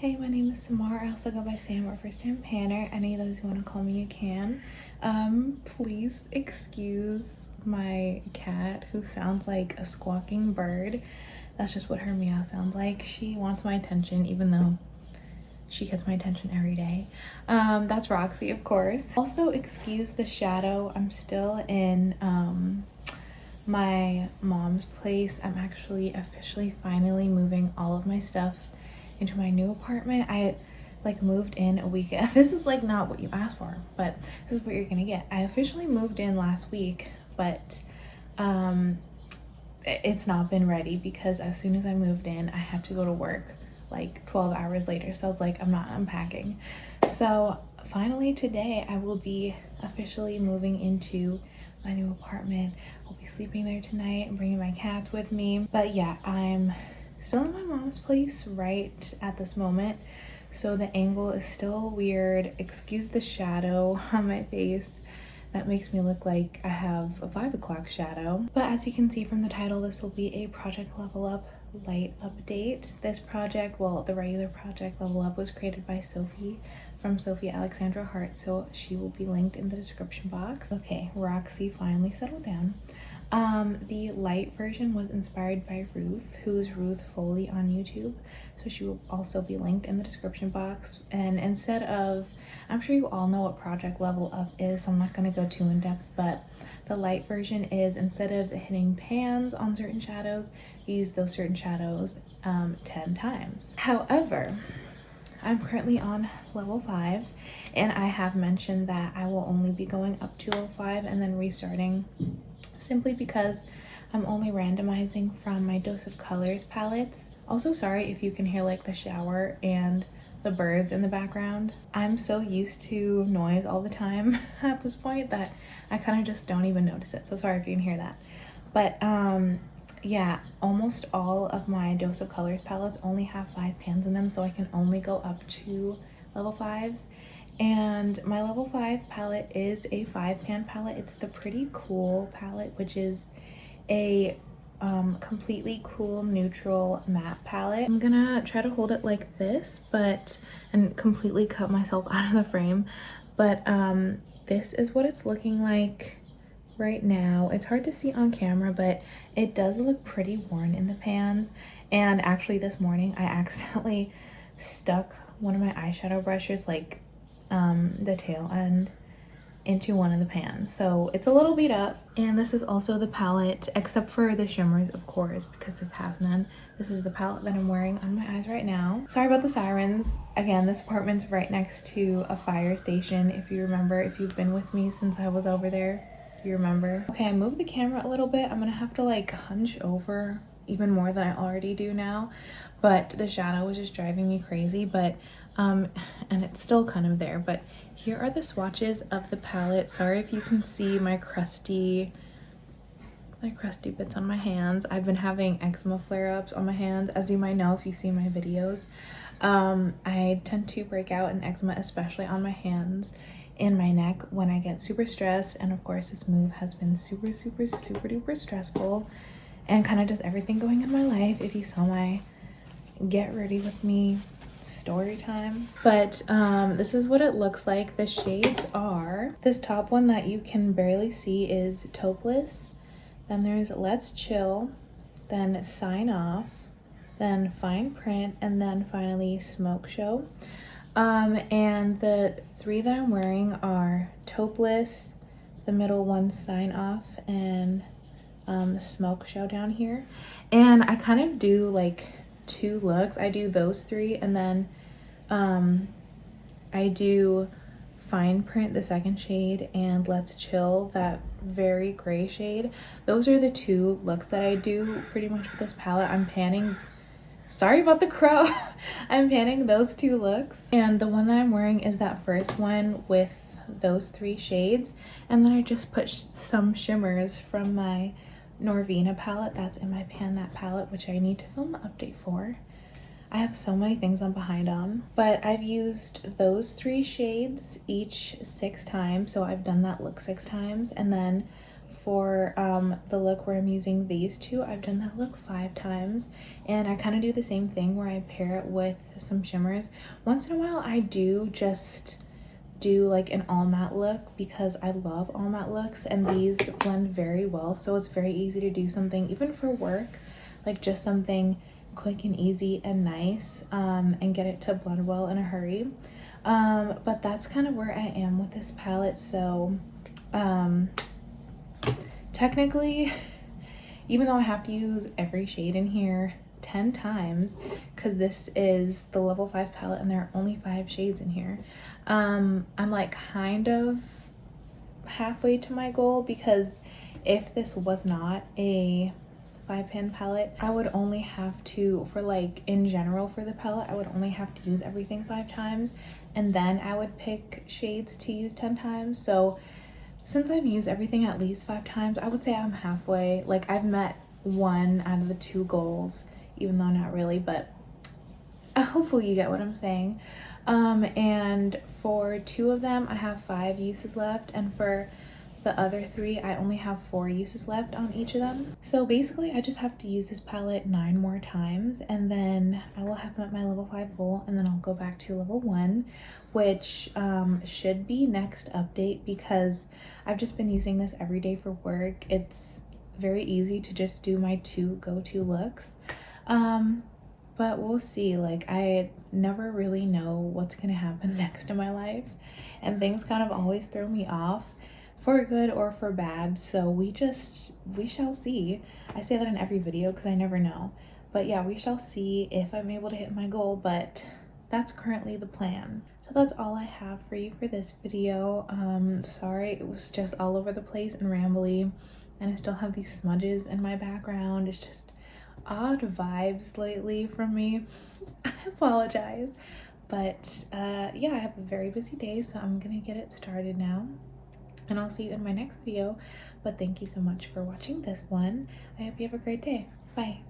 Hey, my name is Samar. I also go by Sam or First Time Panner. Any of those you want to call me, you can. Please excuse my cat who sounds like a squawking bird. That's just what her meow sounds like. She wants my attention even though she gets my attention every day. That's Roxy, of course. Also, excuse the shadow. I'm still in my mom's place. I'm actually officially finally moving all of my stuff into my new apartment. I moved in a week. This is not what you asked for, but this is what you're gonna get. I officially moved in last week, but it's not been ready because as soon as I moved in, I had to go to work 12 hours later. So I was like, I'm not unpacking. So finally today I will be officially moving into my new apartment. I'll be sleeping there tonight and bringing my cats with me. But yeah, I'm still in my mom's place right at this moment, so the angle is still weird. Excuse the shadow on my face. That makes me look like I have a 5 o'clock shadow. But as you can see from the title, this will be a Project Level Up Lite update. This project, well, the regular Project Level Up was created by Sophie from Sophie Alexandra Hart, so she will be linked in the description box. Okay, Roxy finally settled down. The Lite version was inspired by Ruth, who is Ruth Foley on YouTube, so she will also be linked in the description box. And instead of, I'm sure you all know what Project Level Up is, so I'm not going to go too in depth, but the Lite version is, instead of hitting pans on certain shadows, you use those certain shadows 10 times. However, I'm currently on level 5, and I have mentioned that I will only be going up to level 5 and then restarting, simply because I'm only randomizing from my Dose of Colors palettes. Also, sorry if you can hear the shower and the birds in the background. I'm so used to noise all the time at this point that I kind of just don't even notice it. So sorry if you can hear that. But yeah, almost all of my Dose of Colors palettes only have 5 pans in them, so I can only go up to level 5. And my level 5 palette is a 5-pan palette. It's the Pretty Cool palette, which is a completely cool neutral matte palette. I'm gonna try to hold it like this, and completely cut myself out of the frame. But this is what it's looking like right now. It's hard to see on camera, but it does look pretty worn in the pans. And actually this morning I accidentally stuck one of my eyeshadow brushes, the tail end, into one of the pans, so it's a little beat up. And this is also the palette, except for the shimmers, of course, because this has none. This is the palette that I'm wearing on my eyes right now. Sorry about the sirens. Again, this apartment's right next to a fire station. If you remember, if you've been with me since I was over there, you remember. Okay, I moved the camera a little bit. I'm gonna have to hunch over even more than I already do now, but the shadow was just driving me crazy. But and it's still kind of there. But here are the swatches of the palette. Sorry if you can see my crusty bits on my hands. I've been having eczema flare-ups on my hands, as you might know if you see my videos. I tend to break out in eczema, especially on my hands and my neck, when I get super stressed. And of course this move has been super duper stressful and kind of just everything going in my life. If you saw my get ready with me story time. But this is what it looks like. The shades are, this top one that you can barely see is Taupless, then there's Let's Chill, then Sign Off, then Fine Print, and then finally Smoke Show. And the 3 that I'm wearing are Taupless, the middle one Sign Off, and Smoke Show down here. And I kind of do 2 looks. I do those 3, and then I do Fine Print, the 2nd shade, and Let's Chill, that very gray shade. Those are the 2 looks that I do pretty much with this palette. I'm panning, sorry about the crow. I'm panning those 2 looks, and the one that I'm wearing is that first one with those 3 shades. And then I just put some shimmers from my Norvina palette that's in my pan, that palette, which I need to film an update for. I have so many things I'm behind on, but I've used those 3 shades each 6 times, so I've done that look 6 times. And then for the look where I'm using these two. I've done that look 5 times, and I kind of do the same thing where I pair it with some shimmers. Once in a while I do just do like an all matte look because I love all matte looks, and these blend very well, so it's very easy to do something even for work, like just something quick and easy and nice, and get it to blend well in a hurry. But that's kind of where I am with this palette. So technically, even though I have to use every shade in here 10 times because this is the level 5 palette and there are only 5 shades in here, I'm like kind of halfway to my goal, because if this was not a 5-pan palette, I would only have to, for like in general for the palette, I would only have to use everything 5 times, and then I would pick shades to use 10 times. So since I've used everything at least 5 times, I would say I'm halfway. Like I've met 1 out of the 2 goals, even though not really, but hopefully you get what I'm saying. And for 2 of them I have 5 uses left, and for the other 3 I only have 4 uses left on each of them. So basically I just have to use this palette 9 more times, and then I will have met my level 5 goal, and then I'll go back to level 1, which should be next update, because I've just been using this every day for work. It's very easy to just do my 2 go-to looks. But we'll see. Like I never really know what's gonna happen next in my life, and things kind of always throw me off, for good or for bad. So we shall see. I say that in every video because I never know, but yeah, we shall see if I'm able to hit my goal, but that's currently the plan. So that's all I have for you for this video. Sorry it was just all over the place and rambly, and I still have these smudges in my background. It's just odd vibes lately from me. I apologize, but yeah, I have a very busy day, so I'm gonna get it started now, and I'll see you in my next video. But thank you so much for watching this one. I hope you have a great day. Bye.